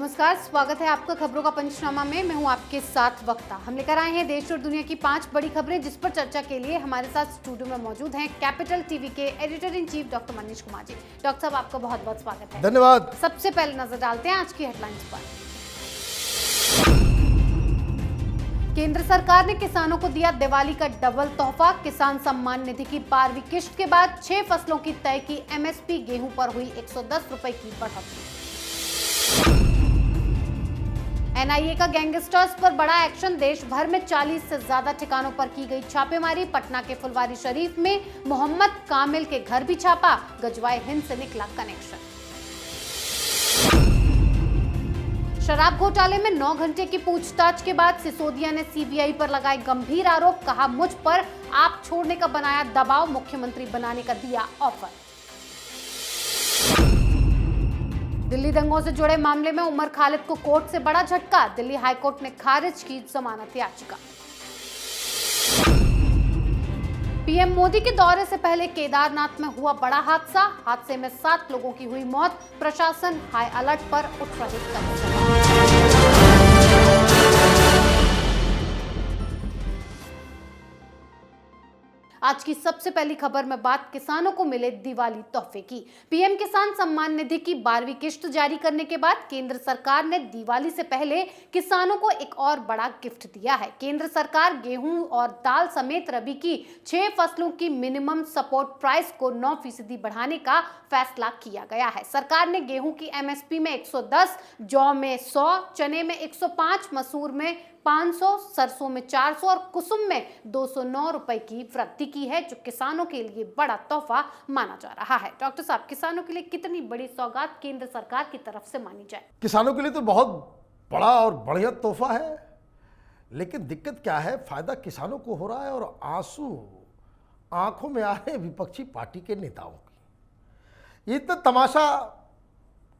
नमस्कार, स्वागत है आपका खबरों का पंचनामा में। मैं हूं आपके साथ वक्ता। हम लेकर आए हैं देश और दुनिया की 5 बड़ी खबरें, जिस पर चर्चा के लिए हमारे साथ स्टूडियो में मौजूद हैं कैपिटल टीवी के editor in chief doctor Manish Kumar ji. Doctor साहब, आपका बहुत बहुत स्वागत है। धन्यवाद। सबसे पहले नजर डालते हैं आज की हेडलाइंस पर। केंद्र सरकार ने किसानों को दिया दिवाली का डबल तोहफा। किसान सम्मान निधि की 12वीं किश्त के बाद 6 फसलों की तय की एमएसपी। गेहूं पर हुई 110 रुपए की बढ़ोतरी। एनआईए का गैंगस्टर्स पर बड़ा एक्शन। देश भर में 40 से ज्यादा ठिकानों पर की गई छापेमारी। पटना के फुलवारी शरीफ में मोहम्मद कामिल के घर भी छापा। गजवाए हिंद से निकला कनेक्शन। शराब घोटाले में 9 घंटे की पूछताछ के बाद सिसोदिया ने सीबीआई पर लगाए गंभीर आरोप। कहा, मुझ पर आप छोड़ने का बनाया दबाव, मुख्यमंत्री बनाने का दिया ऑफर। दिल्ली दंगों से जुड़े मामले में उमर खालिद को कोर्ट से बड़ा झटका। दिल्ली हाईकोर्ट ने खारिज की जमानत याचिका। पीएम मोदी के दौरे से पहले केदारनाथ में हुआ बड़ा हादसा। हादसे में 7 लोगों की हुई मौत। प्रशासन हाई अलर्ट पर उठ रही कदम। आज की सबसे पहली खबर में बात किसानों को मिले दिवाली तोहफे की। पीएम किसान सम्मान निधि की 12वीं किश्त जारी करने के बाद केंद्र सरकार ने दिवाली से पहले किसानों को एक और बड़ा गिफ्ट दिया है। केंद्र सरकार गेहूं और दाल समेत रबी की 6 फसलों की मिनिमम सपोर्ट प्राइस को 9% बढ़ाने का फैसला किया गया है। सरकार ने गेहूं की एमएसपी में 110, जौ में 100, चने में 105, मसूर में 500, सरसों में 400 और कुसुम में 209 रुपए की वृद्धि की है, जो किसानों के लिए बड़ा तोहफा माना जा रहा है। डॉक्टर साहब, किसानों के लिए कितनी बड़ी सौगात केंद्र सरकार की तरफ से मानी जाए? किसानों के लिए तो बहुत बड़ा और बढ़िया तोहफा है, लेकिन दिक्कत क्या है, फायदा किसानों को हो रहा है और आंसू आंखों में आ रहे हैं विपक्षी पार्टी के नेताओं की। ये तो तमाशा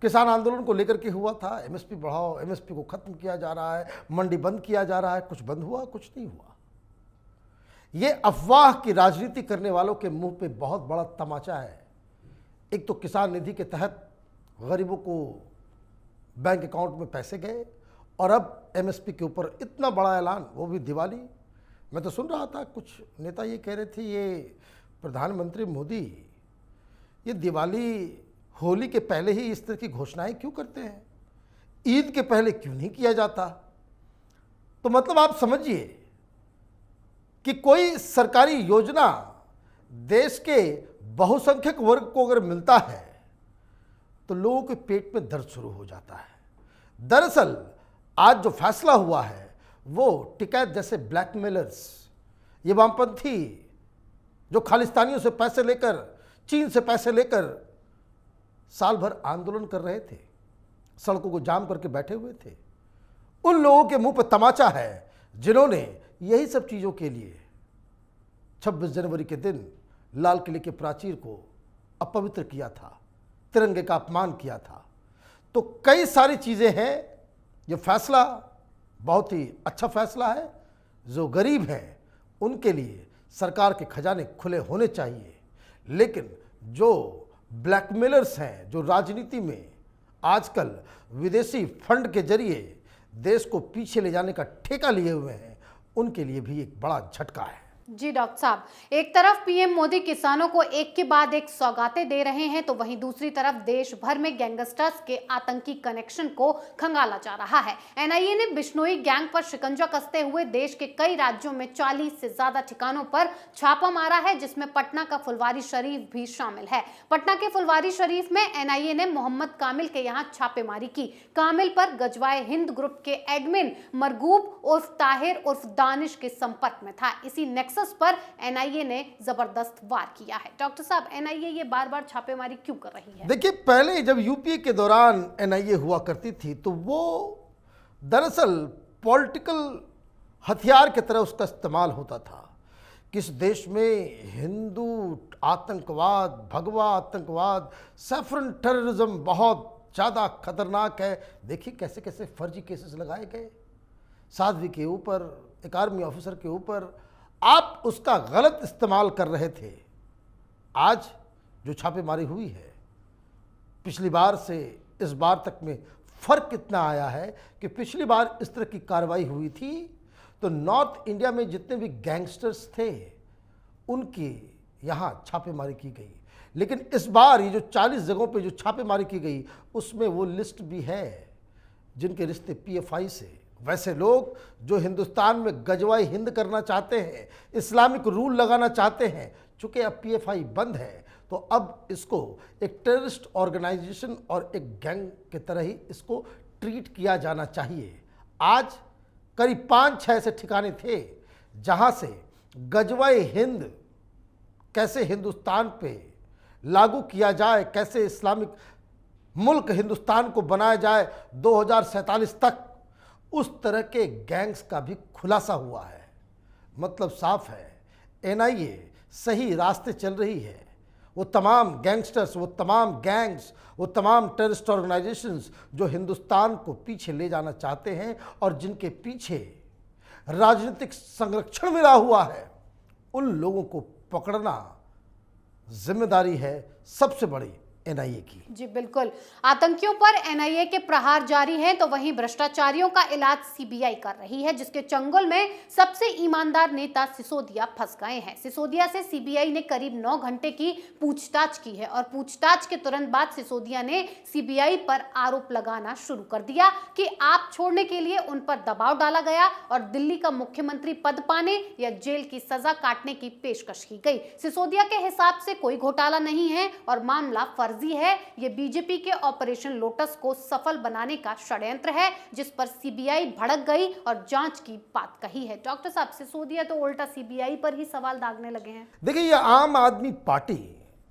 किसान आंदोलन को लेकर के हुआ था। एमएसपी बढ़ाओ, एमएसपी को खत्म किया जा रहा है, मंडी बंद किया जा रहा है। कुछ बंद हुआ, कुछ नहीं हुआ। ये अफवाह की राजनीति करने वालों के मुंह पे बहुत बड़ा तमाचा है। एक तो किसान निधि के तहत गरीबों को बैंक अकाउंट में पैसे गए, और अब एमएसपी के ऊपर इतना बड़ा ऐलान, वो भी दिवाली। मैं तो सुन रहा था कुछ नेता ये कह रहे थे, ये प्रधानमंत्री मोदी ये दिवाली होली के पहले ही इस तरह की घोषणाएं क्यों करते हैं, ईद के पहले क्यों नहीं किया जाता। तो मतलब आप समझिए कि कोई सरकारी योजना देश के बहुसंख्यक वर्ग को अगर मिलता है तो लोगों के पेट में दर्द शुरू हो जाता है। दरअसल आज जो फैसला हुआ है वो टिकैत जैसे ब्लैकमेलर्स, ये वामपंथी जो खालिस्तानियों से पैसे लेकर, चीन से पैसे लेकर साल भर आंदोलन कर रहे थे, सड़कों को जाम करके बैठे हुए थे, उन लोगों के मुंह पर तमाचा है जिन्होंने यही सब चीज़ों के लिए 26 जनवरी के दिन लाल किले के प्राचीर को अपवित्र किया था, तिरंगे का अपमान किया था। तो कई सारी चीज़ें हैं। ये फैसला बहुत ही अच्छा फैसला है। जो गरीब हैं उनके लिए सरकार के खजाने खुले होने चाहिए, लेकिन जो ब्लैकमेलर्स हैं, जो राजनीति में आजकल विदेशी फंड के जरिए देश को पीछे ले जाने का ठेका लिए हुए हैं, उनके लिए भी एक बड़ा झटका है। जी डॉक्टर साहब, एक तरफ पीएम मोदी किसानों को एक के बाद एक सौगातें दे रहे हैं, तो वहीं दूसरी तरफ देश भर में गैंगस्टर्स के आतंकी कनेक्शन को खंगाला जा रहा है। एनआईए ने बिश्नोई गैंग पर शिकंजा कसते हुए देश के कई राज्यों में 40 से ज्यादा ठिकानों पर छापा मारा है, जिसमें पटना का फुलवारी शरीफ भी शामिल है। पटना के फुलवारी शरीफ में एनआईए ने मोहम्मद कामिल के यहाँ छापेमारी की। कामिल पर गजवाए हिंद ग्रुप के एडमिन मरगूब उर्फ ताहिर उर्फ दानिश के संपर्क में था। इसी पर एनआईए ने जबरदस्त वार किया है। डॉक्टर साहब, एनआईए ये बार बार छापेमारी क्यों कर रही है? देखिए, पहले जब यूपीए के दौरान एनआईए हुआ करती थी तो वो दरअसल पॉलिटिकल हथियार की तरह उसका इस्तेमाल होता था। किस देश में हिंदू आतंकवाद, भगवा आतंकवाद, सैफरन टेररिज्म बहुत ज़्यादा खतरनाक है। देखिए कैसे कैसे फर्जी केसेस लगाए गए, साध्वी के ऊपर, एक आर्मी ऑफिसर के ऊपर। आप उसका गलत इस्तेमाल कर रहे थे। आज जो छापेमारी हुई है, पिछली बार से इस बार तक में फर्क कितना आया है कि पिछली बार इस तरह की कार्रवाई हुई थी तो नॉर्थ इंडिया में जितने भी गैंगस्टर्स थे उनकी यहाँ छापेमारी की गई, लेकिन इस बार ये जो 40 जगहों पे जो छापेमारी की गई उसमें वो लिस्ट भी है जिनके रिश्ते पीएफआई से, वैसे लोग जो हिंदुस्तान में गजवाई हिंद करना चाहते हैं, इस्लामिक रूल लगाना चाहते हैं। चूंकि अब पीएफआई बंद है तो अब इसको एक टेररिस्ट ऑर्गेनाइजेशन और एक गैंग की तरह ही इसको ट्रीट किया जाना चाहिए। आज करीब 5-6 ऐसे ठिकाने थे जहां से गजवाई हिंद कैसे हिंदुस्तान पे लागू किया जाए, कैसे इस्लामिक मुल्क हिंदुस्तान को बनाया जाए 2047 तक, उस तरह के गैंग्स का भी खुलासा हुआ है। मतलब साफ है, एनआईए सही रास्ते चल रही है। वो तमाम गैंगस्टर्स, वो तमाम गैंग्स, वो तमाम टेररिस्ट ऑर्गेनाइजेशंस जो हिंदुस्तान को पीछे ले जाना चाहते हैं और जिनके पीछे राजनीतिक संरक्षण मिला हुआ है, उन लोगों को पकड़ना जिम्मेदारी है सबसे बड़ी एनआईए की। जी बिल्कुल, आतंकियों पर एनआईए के प्रहार जारी हैं तो वहीं भ्रष्टाचारियों का इलाज सीबीआई कर रही है, जिसके चंगुल में सबसे ईमानदार नेता सिसोदिया फंस गए हैं। सिसोदिया से सीबीआई ने करीब 9 घंटे की पूछताछ की है और पूछताछ के तुरंत बाद सिसोदिया ने सीबीआई पर आरोप लगाना शुरू कर दिया कि आप छोड़ने के लिए उन पर दबाव डाला गया और दिल्ली का मुख्यमंत्री पद पाने या जेल की सजा काटने की पेशकश की गई। सिसोदिया के हिसाब से कोई घोटाला नहीं है और मामला है। ये बीजेपी के ऑपरेशन लोटस को सफल बनाने का षड्यंत्र है, जिस पर सीबीआई भड़क गई और जांच की बात कही है। डॉक्टर साहब, सिसोदिया तो उल्टा सीबीआई पर ही सवाल दागने लगे हैं। देखिए, ये आम आदमी पार्टी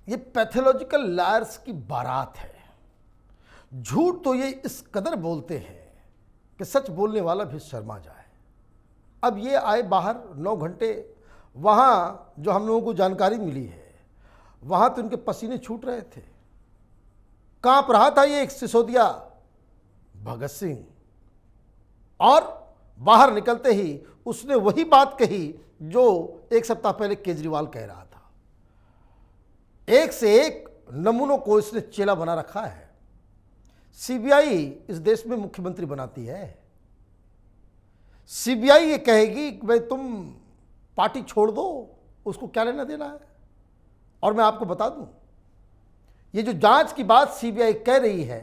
ये पैथोलॉजिकल लायर्स की बारात है। झूठ तो ये इस कदर बोलते हैं कि सच बोलने वाला भी शर्मा जाए। अब ये आए बाहर 9 घंटे, वहां जो हम लोगों को जानकारी मिली है वहां तो उनके पसीने छूट रहे थे। कांप रहा था ये एक सिसोदिया भगत सिंह, और बाहर निकलते ही उसने वही बात कही जो 1 सप्ताह पहले केजरीवाल कह रहा था। एक से एक नमूनों को इसने चेला बना रखा है। सीबीआई इस देश में मुख्यमंत्री बनाती है। सीबीआई ये कहेगी कि भाई तुम पार्टी छोड़ दो, उसको क्या लेना देना है। और मैं आपको बता दूं, ये जो जांच की बात सीबीआई कह रही है,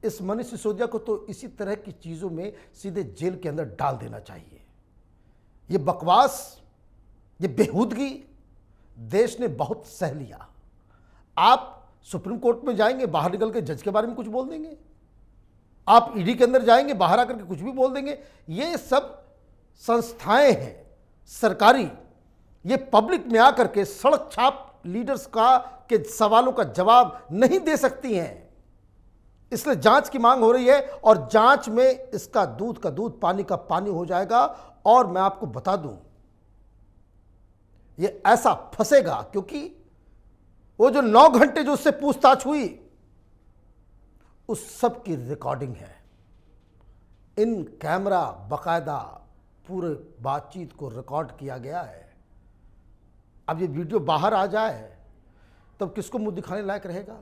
इस मनीष सिसोदिया को तो इसी तरह की चीजों में सीधे जेल के अंदर डाल देना चाहिए। ये बकवास, ये बेहूदगी देश ने बहुत सह लिया। आप सुप्रीम कोर्ट में जाएंगे, बाहर निकल के जज के बारे में कुछ बोल देंगे। आप ईडी के अंदर जाएंगे, बाहर आकर के कुछ भी बोल देंगे। ये सब संस्थाएं हैं सरकारी, ये पब्लिक में आकर के सड़क छाप लीडर्स का के सवालों का जवाब नहीं दे सकती हैं। इसलिए जांच की मांग हो रही है और जांच में इसका दूध का दूध, पानी का पानी हो जाएगा। और मैं आपको बता दूं, ये ऐसा फंसेगा क्योंकि वो जो 9 घंटे जो उससे पूछताछ हुई उस सब की रिकॉर्डिंग है। इन कैमरा बकायदा पूरे बातचीत को रिकॉर्ड किया गया है। अब ये वीडियो बाहर आ जाए तब किसको मुंह दिखाने लायक रहेगा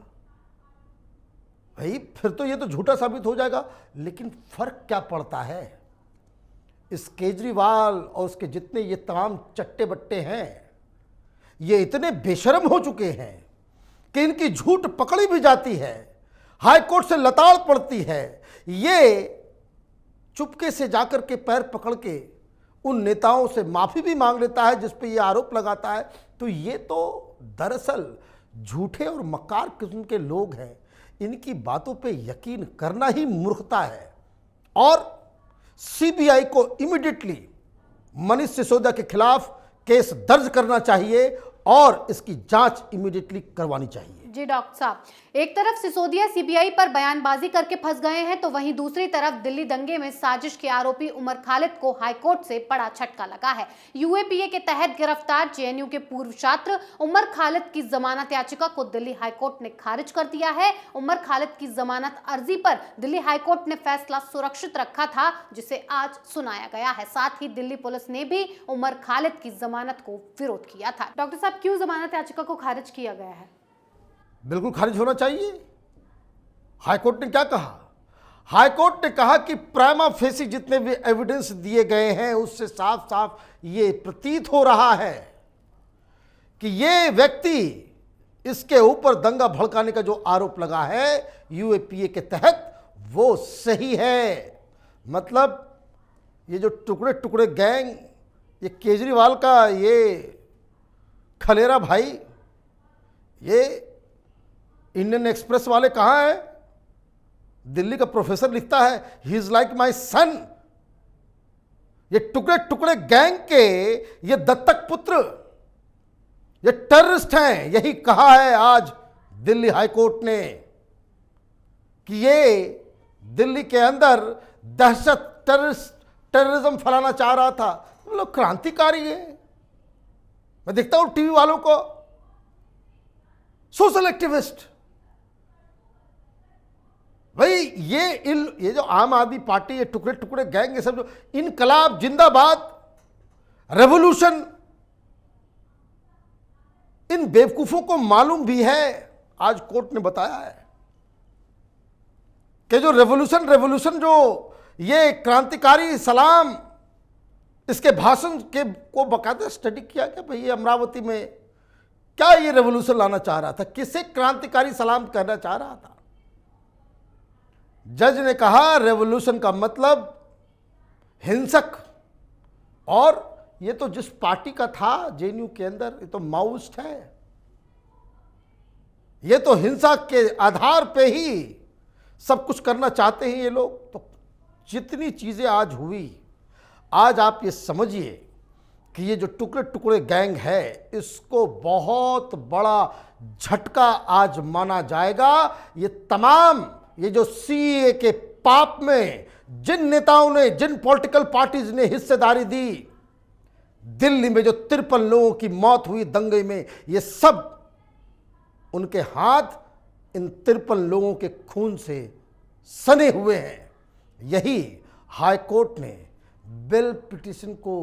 भाई? फिर तो ये तो झूठा साबित हो जाएगा। लेकिन फर्क क्या पड़ता है? इस केजरीवाल और उसके जितने ये तमाम चट्टे बट्टे हैं, ये इतने बेशर्म हो चुके हैं कि इनकी झूठ पकड़ी भी जाती है, हाई कोर्ट से लताड़ पड़ती है। ये चुपके से जाकर के पैर पकड़ के उन नेताओं से माफी भी मांग लेता है जिस पे ये आरोप लगाता है। तो ये तो दरअसल झूठे और मक्कार किस्म के लोग हैं। इनकी बातों पे यकीन करना ही मूर्खता है। और सीबीआई को इमीडिएटली मनीष सिसोदिया के खिलाफ केस दर्ज करना चाहिए और इसकी जांच इमीडिएटली करवानी चाहिए। जी डॉक्टर साहब, एक तरफ सिसोदिया सीबीआई पर बयानबाजी करके फंस गए हैं तो वहीं दूसरी तरफ दिल्ली दंगे में साजिश के आरोपी उमर खालिद को हाईकोर्ट से बड़ा झटका लगा है। यूएपीए के तहत गिरफ्तार जेएनयू के पूर्व छात्र उमर खालिद की जमानत याचिका को दिल्ली हाईकोर्ट ने खारिज कर दिया है। उमर खालिद की जमानत अर्जी पर दिल्ली हाईकोर्ट ने फैसला सुरक्षित रखा था, जिसे आज सुनाया गया है। साथ ही दिल्ली पुलिस ने भी उमर खालिद की जमानत को विरोध किया था। डॉक्टर साहब, क्यों जमानत याचिका को खारिज किया गया है? बिल्कुल खारिज होना चाहिए। हाईकोर्ट ने क्या कहा? हाईकोर्ट ने कहा कि प्राइमा फेसी जितने भी एविडेंस दिए गए हैं उससे साफ साफ ये प्रतीत हो रहा है कि ये व्यक्ति, इसके ऊपर दंगा भड़काने का जो आरोप लगा है यूएपीए के तहत, वो सही है। मतलब ये जो टुकड़े टुकड़े गैंग, ये केजरीवाल का ये खलेरा भाई, ये इंडियन एक्सप्रेस वाले कहाँ हैं? दिल्ली का प्रोफेसर लिखता है ही इज लाइक माई सन। ये टुकड़े टुकड़े गैंग के ये दत्तक पुत्र, ये टेररिस्ट हैं। यही कहा है आज दिल्ली हाईकोर्ट ने कि ये दिल्ली के अंदर दहशत, टेररिज्म फैलाना चाह रहा था। वो लोग क्रांतिकारी है। मैं देखता हूं टीवी वालों को, सोशल एक्टिविस्ट। भाई ये जो आम आदमी पार्टी, ये टुकड़े टुकड़े गैंग, ये सब जो इनकलाब जिंदाबाद, रेवोल्यूशन, इन बेवकूफों को मालूम भी है, आज कोर्ट ने बताया है कि जो रेवोल्यूशन जो ये क्रांतिकारी सलाम, इसके भाषण के को बकायदा स्टडी किया कि भाई ये अमरावती में क्या ये रेवोल्यूशन लाना चाह रहा था, किसे क्रांतिकारी सलाम कहना चाह रहा था। जज ने कहा रेवोल्यूशन का मतलब हिंसक, और ये तो जिस पार्टी का था जेएनयू के अंदर, ये तो माओइस्ट है। ये तो हिंसा के आधार पे ही सब कुछ करना चाहते हैं ये लोग। तो जितनी चीजें आज हुई, आज आप ये समझिए कि ये जो टुकड़े टुकड़े गैंग है, इसको बहुत बड़ा झटका आज माना जाएगा। ये तमाम ये जो सीए के पाप में जिन नेताओं ने, जिन पॉलिटिकल पार्टीज ने हिस्सेदारी दी, दिल्ली में जो 53 लोगों की मौत हुई दंगे में, ये सब उनके हाथ इन 53 लोगों के खून से सने हुए हैं। यही हाईकोर्ट ने बेल पिटीशन को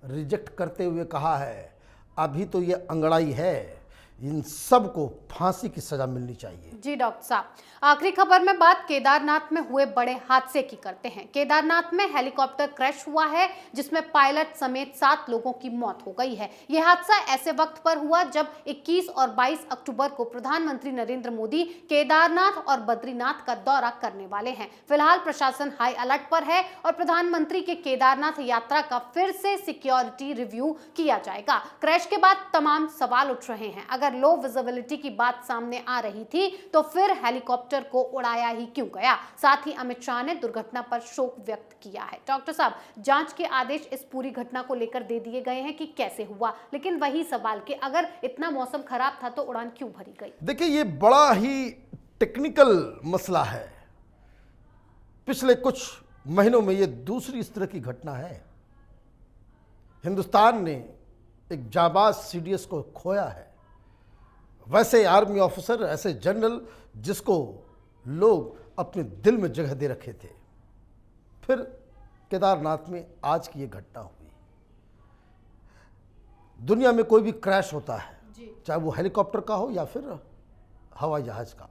रिजेक्ट करते हुए कहा है अभी तो ये अंगड़ाई है, इन सब को फांसी की सजा मिलनी चाहिए। जी डॉक्टर साहब, आखिरी खबर में बात केदारनाथ में हुए बड़े हादसे की करते हैं। केदारनाथ में हेलीकॉप्टर क्रैश हुआ है जिसमें पायलट समेत 7 लोगों की मौत हो गई है। यह हादसा ऐसे वक्त पर हुआ जब 21 और 22 अक्टूबर को प्रधानमंत्री नरेंद्र मोदी केदारनाथ और बद्रीनाथ का दौरा करने वाले हैं। फिलहाल प्रशासन हाई अलर्ट पर है और प्रधानमंत्री के केदारनाथ यात्रा का फिर से सिक्योरिटी रिव्यू किया जाएगा। क्रैश के बाद तमाम सवाल उठ रहे हैं। अगर लो विजिबिलिटी की बात सामने आ रही थी तो फिर हेलीकॉप्टर को उड़ाया ही क्यों गया? साथ ही अमित शाह ने दुर्घटना पर शोक व्यक्त किया है। डॉक्टर साहब, जांच के आदेश इस पूरी घटना को लेकर दे दिए गए हैं कि कैसे हुआ, लेकिन वही सवाल कि अगर इतना मौसम खराब था तो उड़ान क्यों भरी गई? देखिए, ये बड़ा ही टेक्निकल मसला है। पिछले कुछ महीनों में ये दूसरी इस तरह की घटना है। हिंदुस्तान ने एक जाबाज सीडीएस को खोया है। वैसे आर्मी ऑफिसर, ऐसे जनरल जिसको लोग अपने दिल में जगह दे रखे थे। फिर केदारनाथ में आज की ये घटना हुई। दुनिया में कोई भी क्रैश होता है, चाहे वो हेलीकॉप्टर का हो या फिर हवाई जहाज का,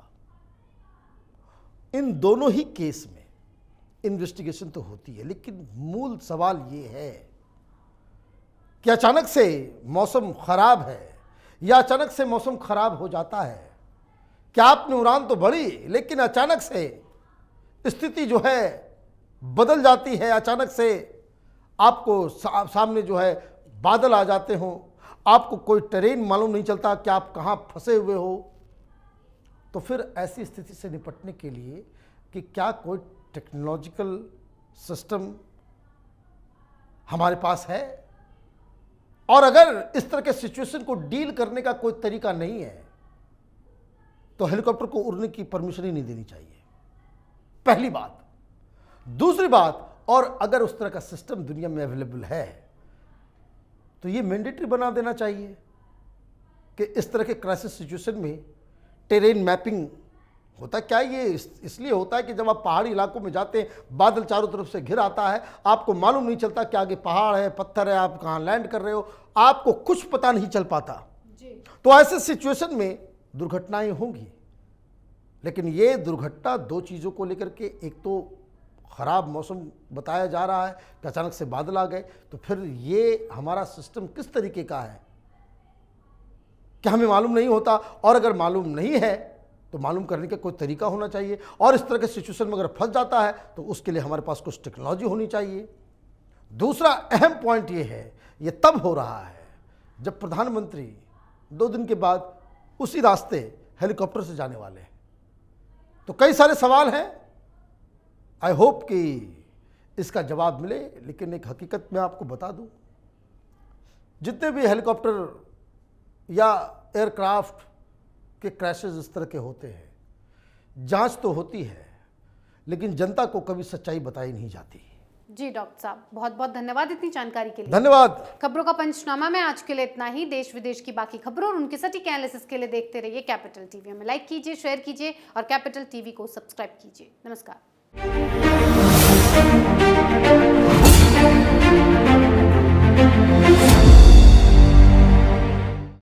इन दोनों ही केस में इन्वेस्टिगेशन तो होती है, लेकिन मूल सवाल ये है कि अचानक से मौसम खराब है या अचानक से मौसम खराब हो जाता है। क्या आपने उड़ान तो भरी, लेकिन अचानक से स्थिति जो है बदल जाती है। अचानक से आपको सामने जो है बादल आ जाते हों, आपको कोई टेरेन मालूम नहीं चलता कि आप कहाँ फंसे हुए हो। तो फिर ऐसी स्थिति से निपटने के लिए कि क्या कोई टेक्नोलॉजिकल सिस्टम हमारे पास है, और अगर इस तरह के सिचुएशन को डील करने का कोई तरीका नहीं है तो हेलीकॉप्टर को उड़ने की परमिशन ही नहीं देनी चाहिए, पहली बात। दूसरी बात, और अगर उस तरह का सिस्टम दुनिया में अवेलेबल है तो ये मैंडेटरी बना देना चाहिए कि इस तरह के क्राइसिस सिचुएशन में टेरेन मैपिंग होता। क्या ये इसलिए होता है कि जब आप पहाड़ी इलाकों में जाते हैं, बादल चारों तरफ से घिर आता है, आपको मालूम नहीं चलता कि आगे पहाड़ है, पत्थर है, आप कहाँ लैंड कर रहे हो, आपको कुछ पता नहीं चल पाता जी। तो ऐसे सिचुएशन में दुर्घटनाएं होंगी, लेकिन ये दुर्घटना दो चीज़ों को लेकर के, एक तो ख़राब मौसम बताया जा रहा है कि अचानक से बादल आ गए, तो फिर ये हमारा सिस्टम किस तरीके का है कि हमें मालूम नहीं होता, और अगर मालूम नहीं है तो मालूम करने का कोई तरीका होना चाहिए, और इस तरह के सिचुएशन में अगर फंस जाता है तो उसके लिए हमारे पास कुछ टेक्नोलॉजी होनी चाहिए। दूसरा अहम पॉइंट ये है, ये तब हो रहा है जब प्रधानमंत्री 2 दिन के बाद उसी रास्ते हेलीकॉप्टर से जाने वाले हैं। तो कई सारे सवाल हैं, आई होप कि इसका जवाब मिले। लेकिन एक हकीकत मैं आपको बता दूं, जितने भी हेलीकॉप्टर या एयरक्राफ्ट के क्रैशेस इस तरह के होते हैं, जांच तो होती है लेकिन जनता को कभी सच्चाई बताई नहीं जाती। जी डॉक्टर साहब, बहुत बहुत धन्यवाद इतनी जानकारी के लिए। धन्यवाद। खबरों का पंचनामा में आज के लिए इतना ही। देश विदेश की बाकी खबरों और उनकी सटीक एनालिसिस के लिए देखते रहिए कैपिटल टीवी। हमें लाइक कीजिए, शेयर कीजिए और कैपिटल टीवी को सब्सक्राइब कीजिए। नमस्कार।